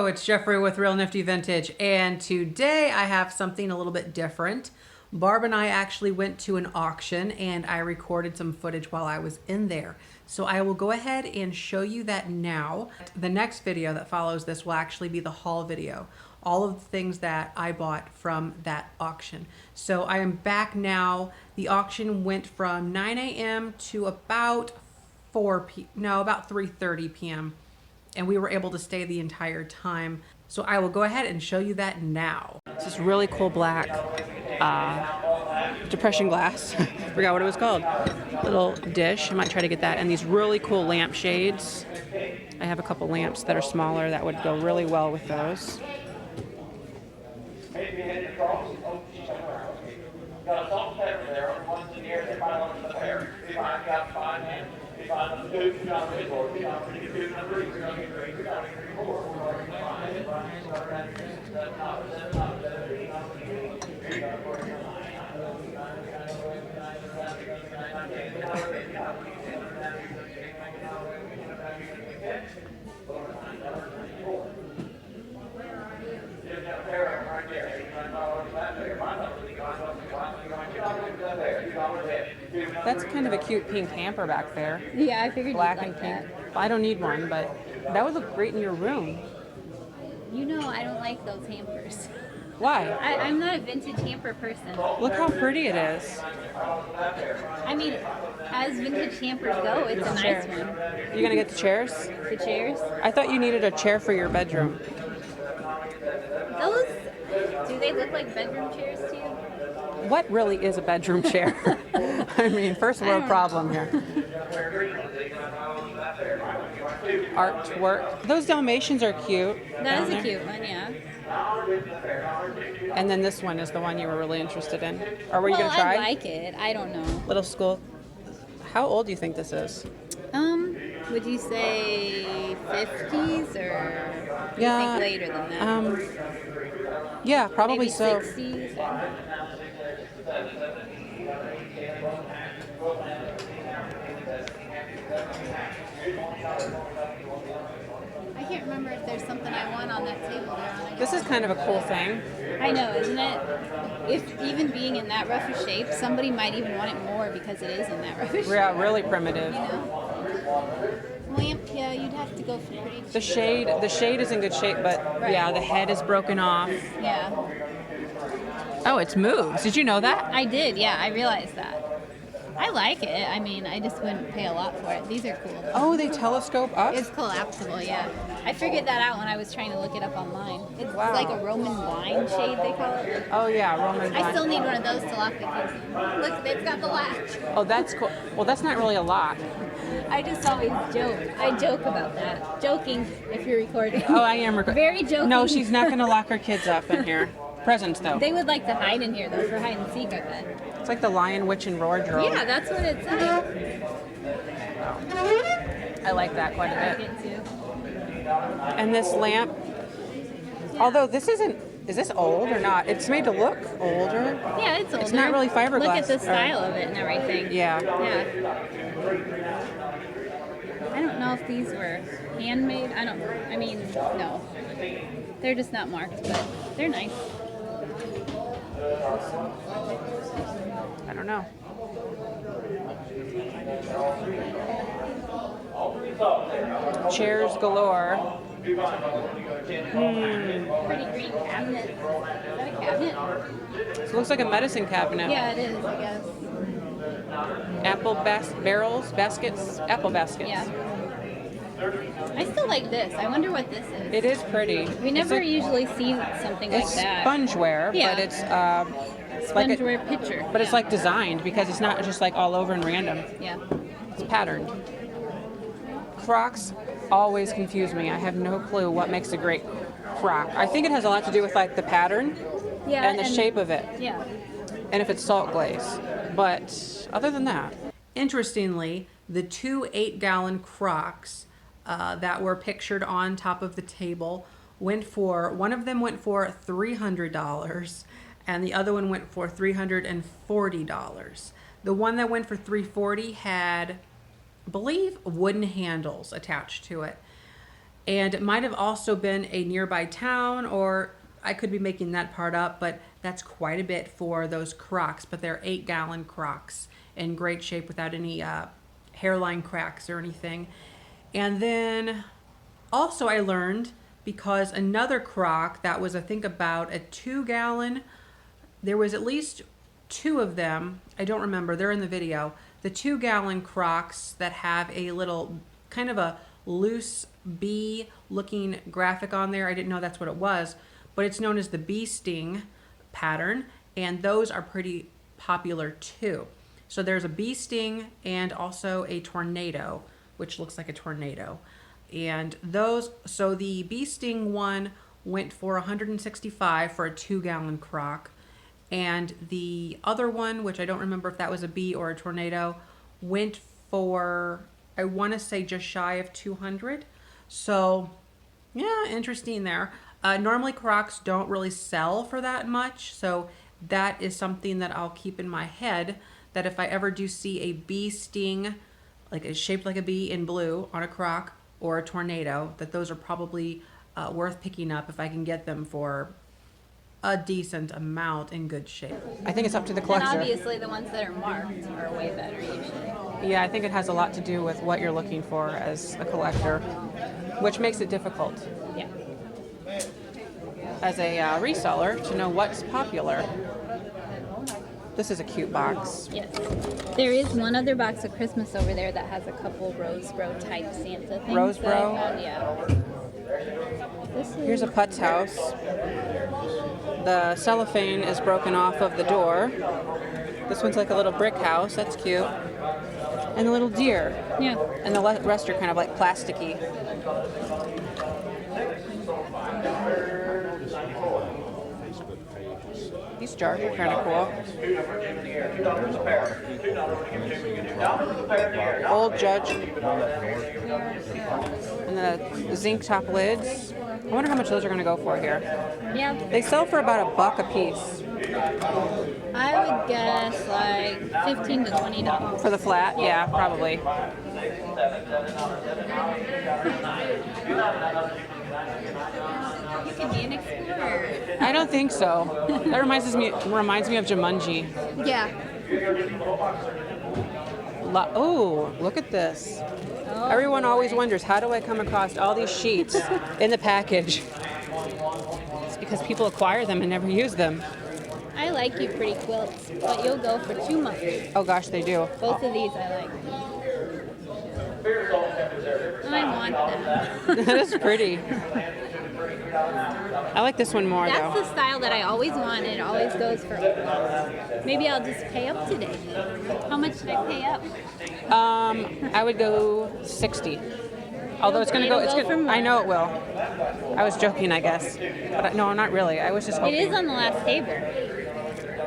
it's Jeffrey with Real Nifty Vintage, and today I have something a little bit different. Barb and I actually went to an auction and I recorded some footage while I was in there. So I will go ahead and show you that now. The next video that follows this will actually be the haul video. All of the things that I bought from that auction. So I am back now. The auction went from 9 a.m. to about 3:30 p.m. and we were able to stay the entire time. So I will go ahead and show you that now. This is really cool black depression glass. Forgot what it was called. Little dish. I might try to get that. And these really cool lamp shades. I have a couple lamps that are smaller that would go really well with those. That's kind of a cute pink hamper back there. Yeah, I figured black you'd and like pink. that. I don't need one, but that would look great in your room. You know I don't like those hampers. Why? I'm not a vintage hamper person. Look how pretty it is. I mean, as vintage hampers go, it's a nice one. You gonna get the chairs? The chairs? I thought you needed a chair for your bedroom. Those, do they look like bedroom chairs to you? What really is a bedroom chair? I mean, first world problem here. Artwork. Those Dalmatians are cute. That is a cute one, yeah. And then this one is the one you were really interested in. Or were you going to try? I like it. I don't know. Little school. How old do you think this is? Would you say 50s or do you think later than that? Yeah, probably maybe so. 60s? I can't remember if there's something I want on that table there. This is kind of a cool thing. I know, isn't it? If even being in that rough a shape, somebody might even want it more because it is in that rough a shape. Yeah, really primitive. You know? Lamp, yeah, you'd have to go for pretty cheap. The shade is in good shape, but right. Yeah, the head is broken off. Yeah. Oh, it's moved. Did you know that? I did, yeah, I realized that. I like it. I mean, I just wouldn't pay a lot for it. These are cool. Oh, they telescope up? It's collapsible, yeah. I figured that out when I was trying to look it up online. It's Wow. like a Roman wine shade, they call it. Oh, yeah, Roman I wine. still need one of those to lock the kids in. Look, it's got the latch. Oh, that's cool. Well, that's not really a lock. I just always joke. I joke about that. Joking, if you're recording. Oh, I am recording. Very joking. No, she's not going to lock her kids up in here. Presents, though. They would like to hide in here, though, for hide and seek, I bet. It's like the Lion, Witch, and Wardrobe. Yeah, that's what it's like. I like that quite a bit. I like it too. And this lamp, although this isn't, is this old or not? It's made to look older. Yeah, it's older. It's not really fiberglass. Look at the style of it and everything. Yeah. Yeah. I don't know if these were handmade. I mean, no. They're just not marked, but they're nice. I don't know. Chairs galore. Pretty green cabinet. Is that a cabinet? It looks like a medicine cabinet. Yeah, it is, I guess. Apple baskets, apple baskets. Yeah. I still like this. I wonder what this is. It is pretty. We never usually see something like It's that. spongeware, Yeah. but it's Spongeware pitcher. But it's like designed because it's not just like all over and random. Yeah. It's patterned. Crocks always confuse me. I have no clue what makes a great crock. I think it has a lot to do with like the pattern and the shape of it. Yeah. And if it's salt glaze. But other than that. Interestingly, the two 8-gallon Crocks that were pictured on top of the table one of them went for $300 and the other one went for $340. The one that went for $340 had, I believe, wooden handles attached to it. And it might have also been a nearby town, or I could be making that part up, but that's quite a bit for those Crocks. But they're 8-gallon Crocks in great shape without any hairline cracks or anything. And then also I learned, because another Crock that was, I think, about a 2-gallon, there was at least 2 of them. I don't remember. They're in the video. The 2-gallon Crocks that have a little kind of a loose bee looking graphic on there. I didn't know that's what it was, but it's known as the bee sting pattern, and those are pretty popular too. So there's a bee sting and also a tornado, which looks like a tornado. And those, so the bee sting one went for $165 for a 2-gallon Crock, and the other one, which I don't remember if that was a bee or a tornado, went for, I want to say, just shy of $200. So yeah, interesting there. Normally Crocks don't really sell for that much, so that is something that I'll keep in my head, that if I ever do see a bee sting, like it's shaped like a bee in blue on a Crock, or a tornado, that those are probably worth picking up if I can get them for a decent amount in good shape. I think it's up to the collector. And obviously the ones that are marked are way better usually. Yeah, I think it has a lot to do with what you're looking for as a collector, which makes it difficult. Yeah. As a reseller, to know what's popular. This is a cute box. Yes. There is one other box of Christmas over there that has a couple Rosebro type Santa things. Rosebro? Yeah. Here's a Putz house. The cellophane is broken off of the door. This one's like a little brick house. That's cute. And a little deer. Yeah. And the rest are kind of like plasticky. These jars are kind of cool. Old Judge. And the zinc top lids. I wonder how much those are going to go for here. Yeah. They sell for about $1 a piece. I would guess like $15 to $20. For the flat? Yeah, probably. You can be an explorer. I don't think so. That reminds me of Jumanji. Yeah. Oh, look at this. Oh, Everyone boy. always wonders, how do I come across all these sheets in the package? It's because people acquire them and never use them. I like you pretty quilts, but you'll go for too much. Oh gosh, they do. Both of these I like. I want them. That is pretty. I like this one more That's though. the style that I always want, and it always goes for less. Maybe I'll just pay up today. How much should I pay up? I would go 60. Although it's gonna go. It's It'll go gonna. for more. I know it will. I was joking, I guess. But no, not really. I was just It hoping. is on the last saber.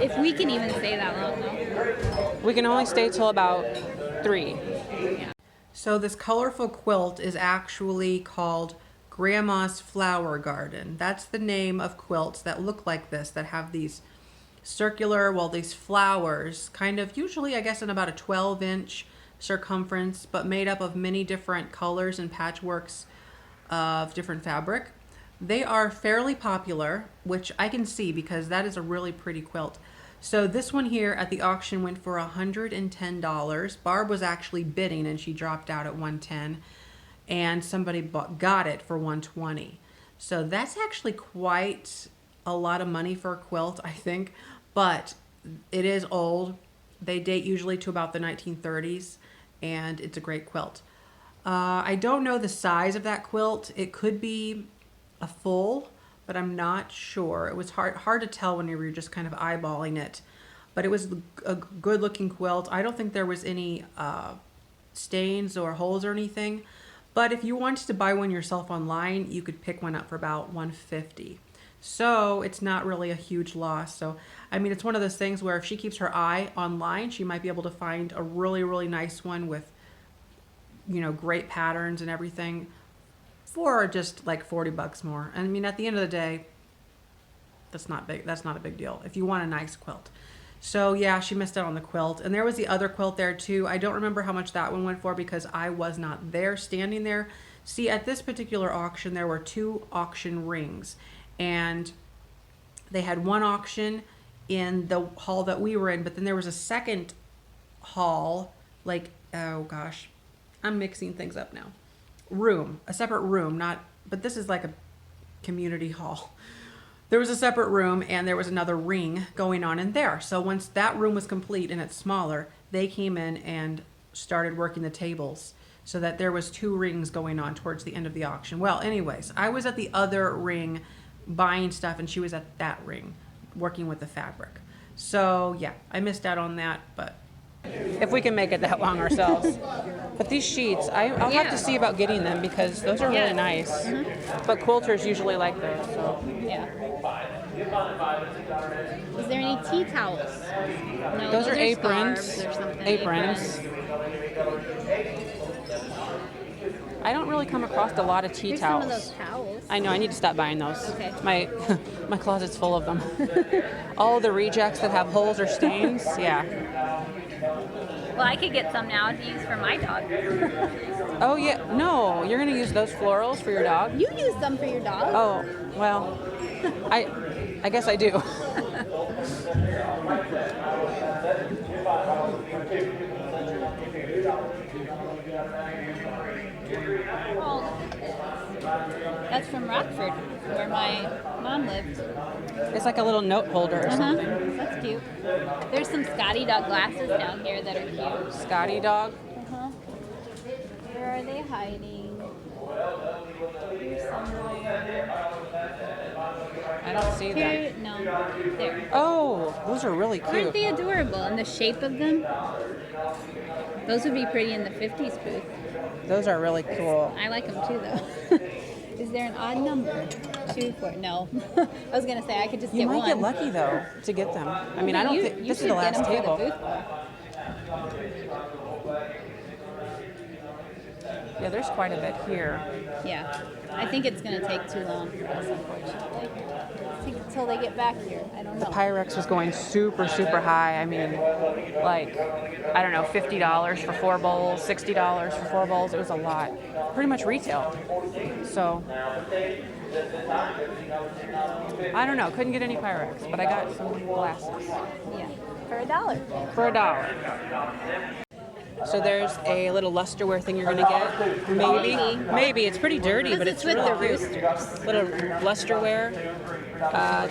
If we can even stay that long, though. We can only stay till about 3. So this colorful quilt is actually called Grandma's Flower Garden. That's the name of quilts that look like this, that have these circular, these flowers, kind of usually, I guess, in about a 12-inch circumference, but made up of many different colors and patchworks of different fabric. They are fairly popular, which I can see because that is a really pretty quilt. So this one here at the auction went for $110. Barb was actually bidding and she dropped out at $110, and somebody got it for $120. So that's actually quite a lot of money for a quilt, I think, but it is old. They date usually to about the 1930s, and it's a great quilt. I don't know the size of that quilt. It could be a full, but I'm not sure. It was hard to tell when you were just kind of eyeballing it, but it was a good looking quilt. I don't think there was any stains or holes or anything, but if you wanted to buy one yourself online, you could pick one up for about $150. So it's not really a huge loss. So, I mean, it's one of those things where if she keeps her eye online, she might be able to find a really, really nice one with, you know, great patterns and everything for just like $40 more. And I mean, at the end of the day, that's not big. That's not a big deal if you want a nice quilt. So yeah, she missed out on the quilt. And there was the other quilt there too. I don't remember how much that one went for because I was not there standing there See, at this particular auction, there were 2 auction rings, and they had one auction in the hall that we were in, but then there was a second hall, like, oh gosh, I'm mixing things up now. Room, a separate room, not, but this is like a community hall. There was a separate room and there was another ring going on in there. So once that room was complete and it's smaller, they came in and started working the tables so that there was 2 rings going on towards the end of the auction. Well, anyways, I was at the other ring buying stuff and she was at that ring working with the fabric. So yeah, I missed out on that, but if we can make it that long ourselves. But these sheets, I'll have to see about getting them because those are really nice. But quilters usually like those. So. Yeah. Is there any tea towels? No, those are aprons. Scarves or something. Aprons. I don't really come across a lot of tea Here's towels. some of those towels. I know, I need to stop buying those. Okay. My my closet's full of them. All the rejects that have holes or stains, yeah. Well, I could get some now to use for my dog. Oh yeah, no, you're gonna use those florals for your dog? You use them for your dog? Oh, well, I guess I do. Oh, look at this. That's from Rockford, where my mom lived. It's like a little note holder or something. That's cute. There's some Scotty dog glasses down here that are cute. Scotty dog. Where are they hiding? Here somewhere. I don't see them. Here, no, there. Oh, those are really Aren't cute. they adorable? And the shape of them? Those would be pretty in the 50s booth. Those are really cool. I like them too, though. Is there an odd number? 2, 4. No. I was gonna say I could just You get might one. get lucky though to get them. I mean, I don't think You this is should the get last them for table. the booth. Yeah, there's quite a bit here. Yeah. I think it's gonna take too long for us, unfortunately. Until they get back here. I don't know. The Pyrex was going super, super high. I mean, like, I don't know, $50 for 4 bowls, $60 for 4 bowls. It was a lot. Pretty much retail. So, I don't know. Couldn't get any Pyrex, but I got some glasses. Yeah. For $1. For $1. So there's a little lusterware thing you're gonna get. Maybe. It's pretty dirty, but it's with really the cute. roosters. Little lusterware,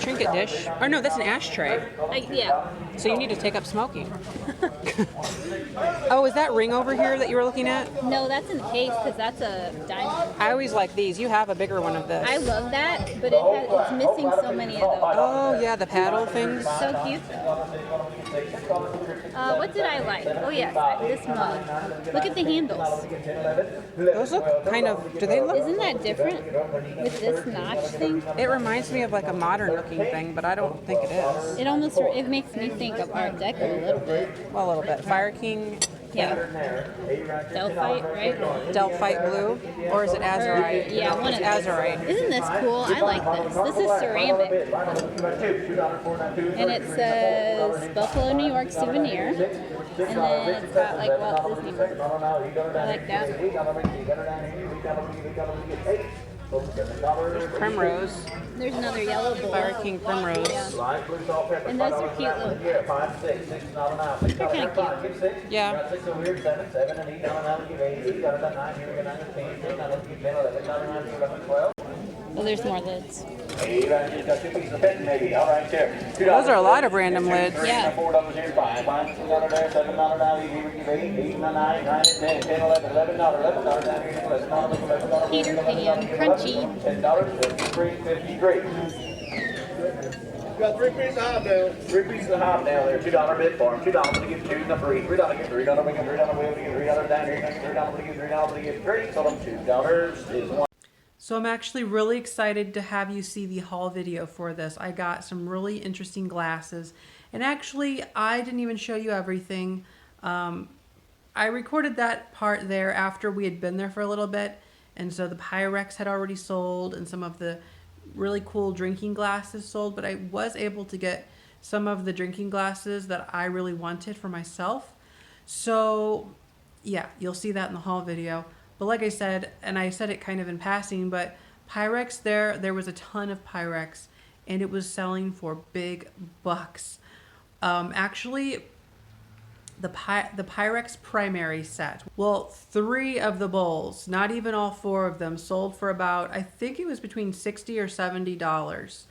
trinket dish. Or no, that's an ashtray. Yeah. So you need to take up smoking. Oh, is that ring over here that you were looking at? No, that's in the case because that's a diamond. I always like these. You have a bigger one of this. I love that, but it's missing so many of those. Oh yeah, the paddle things. So cute. What did I like? Oh yes, this mug. Look at the handles. Those look kind of. Do they look? Isn't that different with this notch thing? It reminds me of like a modern looking thing, but I don't think it is. It makes me think of Art Deco a little bit. Well, a little bit. Fire King. Yeah. Delphite, right? Delphite blue, or is it azurite? Yeah, one of it's those. azurite. Isn't this cool? I like this. This is ceramic. And it says Buffalo, New York souvenir. And then it's got like Walt Disney. I like that. There's Primrose. There's another yellow bowl. Fire King Primrose. Yeah. And those are cute little. They're kind of cute. Yeah. Oh, there's more lids. Those are a lot of random lids. Yeah. Peter Pan, crunchy. We've got 3 pieces of hobnail. 3 pieces of hobnail there. $2 bid for them. $2 to get 2 and a free. $3 get $3. We get $3 wheel. We get $3 down here. $3 to get $3 to get 3. So them $2 is 1. So I'm actually really excited to have you see the haul video for this. I got some really interesting glasses. And actually, I didn't even show you everything. I recorded that part there after we had been there for a little bit. And so the Pyrex had already sold and some of the really cool drinking glasses sold. But I was able to get some of the drinking glasses that I really wanted for myself. So yeah, you'll see that in the haul video. But like I said, and I said it kind of in passing, but Pyrex, there was a ton of Pyrex, and it was selling for big bucks. Actually, the Pyrex primary set, well, 3 of the bowls, not even all 4 of them, sold for about, I think it was between $60 or $70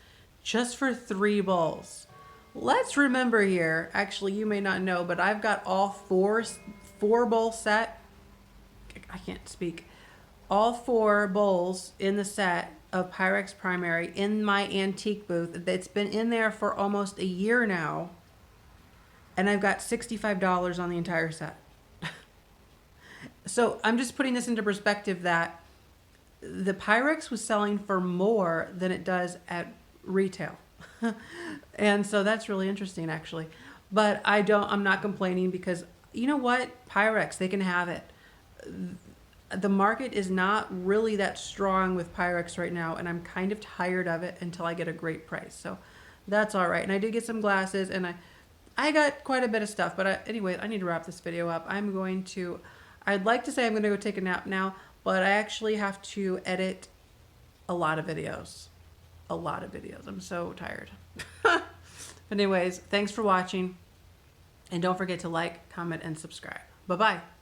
just for 3 bowls. Let's remember here, actually you may not know, but I've got all 4 bowl set, I can't speak, all 4 bowls in the set of Pyrex primary in my antique booth. It's been in there for almost a year now, and I've got $65 on the entire set. So I'm just putting this into perspective that the Pyrex was selling for more than it does at retail. And so that's really interesting, actually. But I'm not complaining, because you know what? Pyrex, they can have it. The market is not really that strong with Pyrex right now, and I'm kind of tired of it until I get a great price. So that's all right. And I did get some glasses, and I got quite a bit of stuff. But anyway, I need to wrap this video up. I'd like to say I'm going to go take a nap now, but I actually have to edit a lot of videos. A lot of videos. I'm so tired. But anyways, thanks for watching. And don't forget to like, comment, and subscribe. Bye-bye.